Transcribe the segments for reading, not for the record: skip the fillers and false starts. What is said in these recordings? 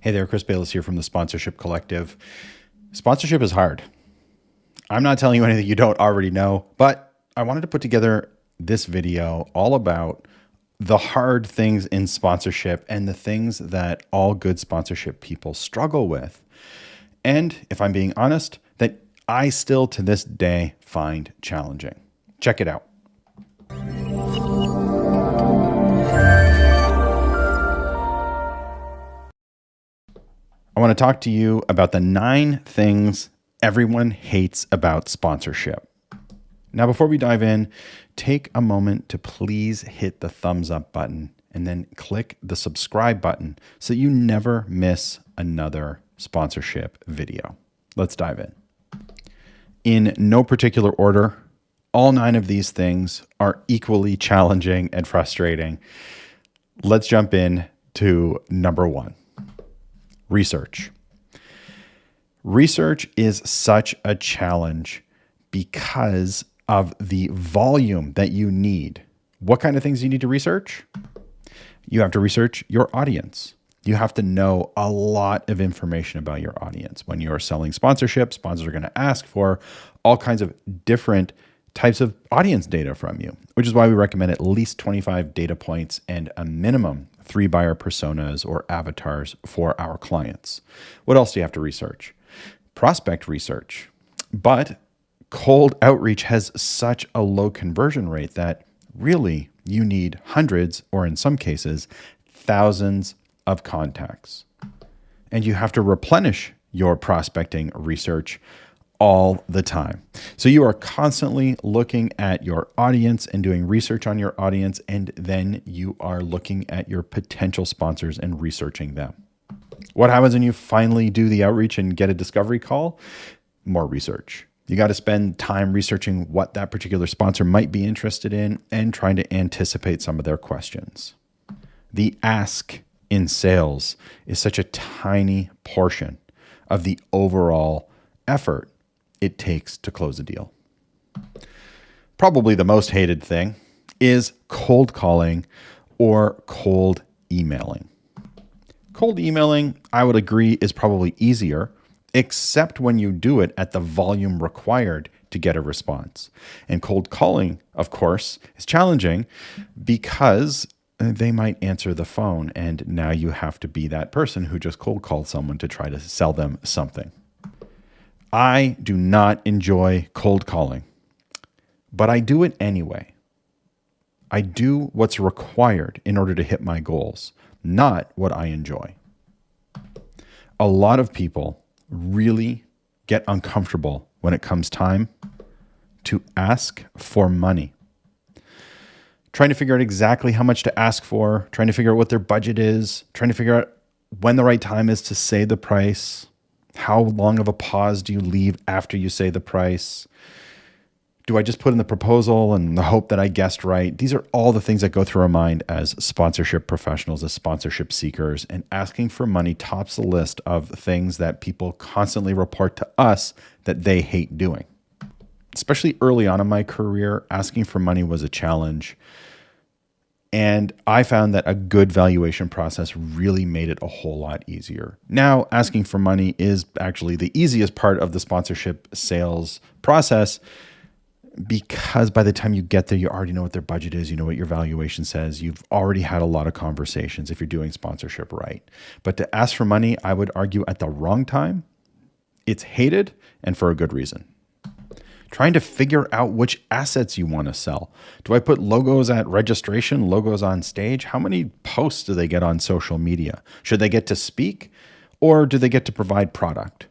Hey there, Chris Bayless here from the Sponsorship Collective. Sponsorship is hard. I'm not telling you anything you don't already know, but I wanted to put together this video all about the hard things in sponsorship and the things that all good sponsorship people struggle with. And if I'm being honest, that I still to this day find challenging. Check it out. I want to talk to you about the 9 things everyone hates about sponsorship. Now, before we dive in, take a moment to please hit the thumbs up button and then click the subscribe button so you never miss another sponsorship video. Let's dive in. In no particular order, all 9 of these things are equally challenging and frustrating. Let's jump in to number 1. Research. Research is such a challenge because of the volume that you need. What kind of things do you need to research? You have to research your audience. You have to know a lot of information about your audience. When you're selling sponsorship, sponsors are going to ask for all kinds of different types of audience data from you, which is why we recommend at least 25 data points and a minimum 3 buyer personas or avatars for our clients. What else do you have to research? Prospect research. But cold outreach has such a low conversion rate that really you need hundreds, or in some cases, thousands of contacts. And you have to replenish your prospecting research all the time. So you are constantly looking at your audience and doing research on your audience, and then you are looking at your potential sponsors and researching them. What happens when you finally do the outreach and get a discovery call? More research. You got to spend time researching what that particular sponsor might be interested in and trying to anticipate some of their questions. The ask in sales is such a tiny portion of the overall effort it takes to close a deal. Probably the most hated thing is cold calling or cold emailing. Cold emailing, I would agree, is probably easier, except when you do it at the volume required to get a response. And cold calling, of course, is challenging because they might answer the phone, and now you have to be that person who just cold called someone to try to sell them something. I do not enjoy cold calling, but I do it anyway. I do what's required in order to hit my goals, not what I enjoy. A lot of people really get uncomfortable when it comes time to ask for money. Trying to figure out exactly how much to ask for, trying to figure out what their budget is, trying to figure out when the right time is to say the price. How long of a pause do you leave after you say the price? Do I just put in the proposal and the hope that I guessed right? These are all the things that go through our mind as sponsorship professionals, as sponsorship seekers, and asking for money tops the list of things that people constantly report to us that they hate doing. Especially early on in my career, asking for money was a challenge. And I found that a good valuation process really made it a whole lot easier. Now, asking for money is actually the easiest part of the sponsorship sales process because by the time you get there, you already know what their budget is. You know what your valuation says. You've already had a lot of conversations if you're doing sponsorship right. But to ask for money, I would argue at the wrong time, it's hated, and for a good reason. Trying to figure out which assets you want to sell. Do I put logos at registration, logos on stage? How many posts do they get on social media? Should they get to speak, or do they get to provide product?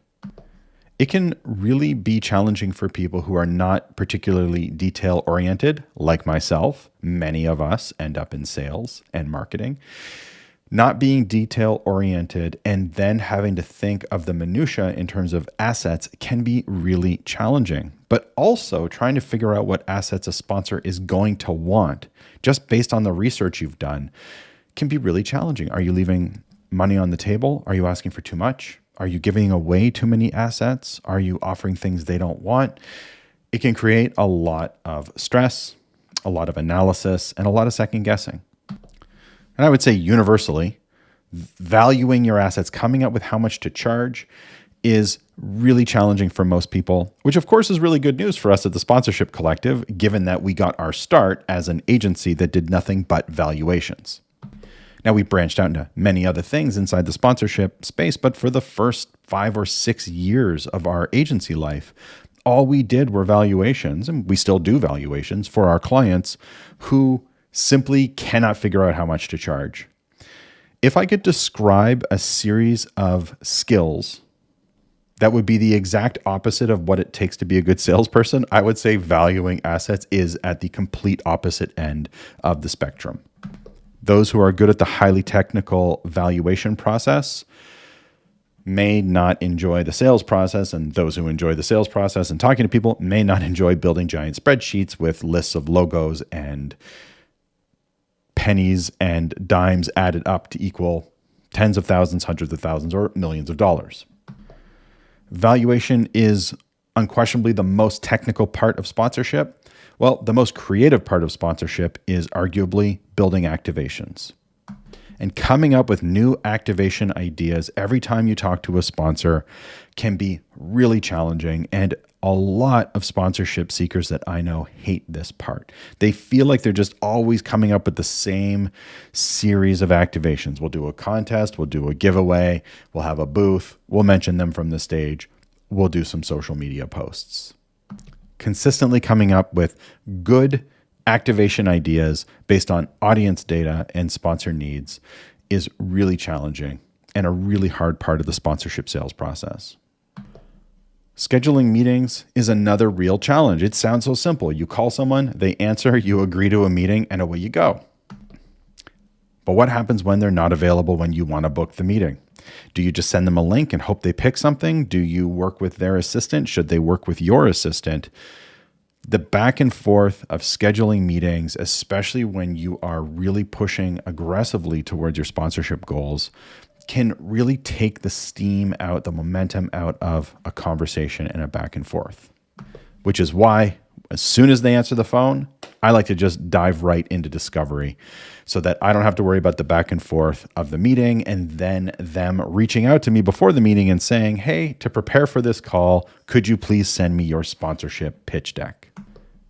It can really be challenging for people who are not particularly detail oriented, like myself. Many of us end up in sales and marketing. Not being detail oriented and then having to think of the minutia in terms of assets can be really challenging. But also trying to figure out what assets a sponsor is going to want just based on the research you've done can be really challenging. Are you leaving money on the table? Are you asking for too much? Are you giving away too many assets? Are you offering things they don't want? It can create a lot of stress, a lot of analysis, and a lot of second guessing. And I would say universally, valuing your assets, coming up with how much to charge is really challenging for most people, which of course is really good news for us at the Sponsorship Collective, given that we got our start as an agency that did nothing but valuations. Now, we branched out into many other things inside the sponsorship space, but for the first 5 or 6 years of our agency life, all we did were valuations, and we still do valuations for our clients who simply cannot figure out how much to charge. If I could describe a series of skills that would be the exact opposite of what it takes to be a good salesperson, I would say valuing assets is at the complete opposite end of the spectrum. Those who are good at the highly technical valuation process may not enjoy the sales process, and those who enjoy the sales process and talking to people may not enjoy building giant spreadsheets with lists of logos and pennies and dimes added up to equal tens of thousands, hundreds of thousands, or millions of dollars. Valuation is unquestionably the most technical part of sponsorship. Well, the most creative part of sponsorship is arguably building activations. And coming up with new activation ideas every time you talk to a sponsor can be really challenging. And a lot of sponsorship seekers that I know hate this part. They feel like they're just always coming up with the same series of activations. We'll do a contest, we'll do a giveaway, we'll have a booth, we'll mention them from the stage, we'll do some social media posts. Consistently coming up with good activation ideas based on audience data and sponsor needs is really challenging and a really hard part of the sponsorship sales process. Scheduling meetings is another real challenge. It sounds so simple. You call someone, they answer, you agree to a meeting, and away you go. But what happens when they're not available when you want to book the meeting? Do you just send them a link and hope they pick something? Do you work with their assistant? Should they work with your assistant? The back and forth of scheduling meetings, especially when you are really pushing aggressively towards your sponsorship goals, can really take the steam out, the momentum out of a conversation and a back and forth. Which is why, as soon as they answer the phone, I like to just dive right into discovery so that I don't have to worry about the back and forth of the meeting and then them reaching out to me before the meeting and saying, hey, to prepare for this call, could you please send me your sponsorship pitch deck?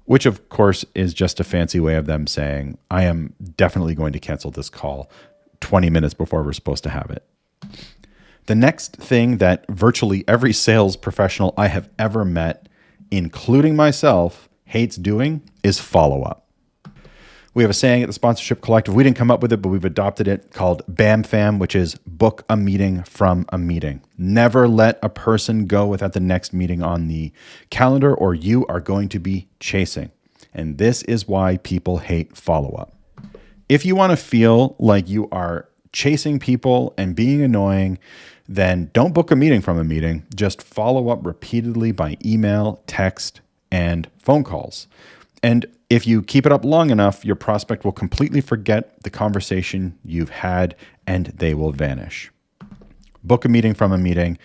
Which, of course, is just a fancy way of them saying, I am definitely going to cancel this call 20 minutes before we're supposed to have it. The next thing that virtually every sales professional I have ever met, including myself, hates doing is follow-up. We have a saying at the Sponsorship Collective, we didn't come up with it, but we've adopted it, called BAM-FAM, which is book a meeting from a meeting. Never let a person go without the next meeting on the calendar, or you are going to be chasing. And this is why people hate follow-up. If you want to feel like you are chasing people and being annoying, then don't book a meeting from a meeting. Just follow up repeatedly by email, text, and phone calls. And if you keep it up long enough, your prospect will completely forget the conversation you've had and they will vanish. Book a meeting from a meeting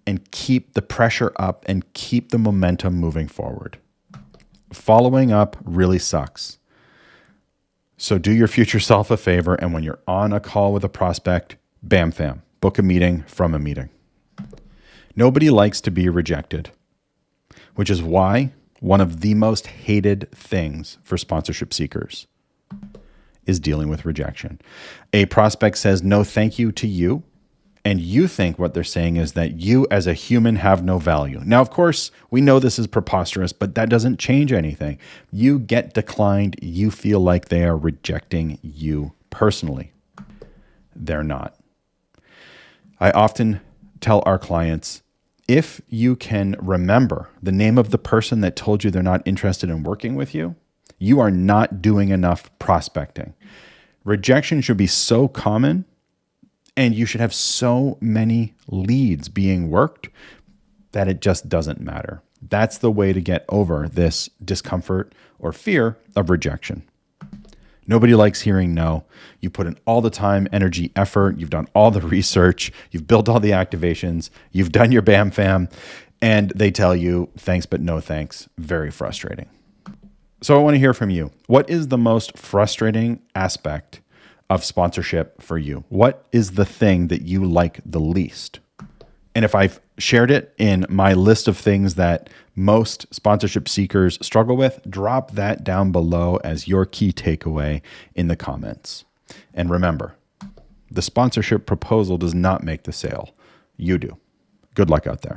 and keep the pressure up and keep the momentum moving forward. Following up really sucks. So do your future self a favor, and when you're on a call with a prospect, bam, fam, book a meeting from a meeting. Nobody likes to be rejected, which is why one of the most hated things for sponsorship seekers is dealing with rejection. A prospect says no thank you to you, and you think what they're saying is that you as a human have no value. Now, of course, we know this is preposterous, but that doesn't change anything. You get declined, you feel like they are rejecting you personally. They're not. I often tell our clients, if you can remember the name of the person that told you they're not interested in working with you, you are not doing enough prospecting. Rejection should be so common, and you should have so many leads being worked that it just doesn't matter. That's the way to get over this discomfort or fear of rejection. Nobody likes hearing no. You put in all the time, energy, effort. You've done all the research. You've built all the activations. You've done your BAM fam. And they tell you thanks, but no thanks. Very frustrating. So I want to hear from you. What is the most frustrating aspect of sponsorship for you? What is the thing that you like the least? And if I've shared it in my list of things that most sponsorship seekers struggle with, drop that down below as your key takeaway in the comments. And remember, the sponsorship proposal does not make the sale. You do. Good luck out there.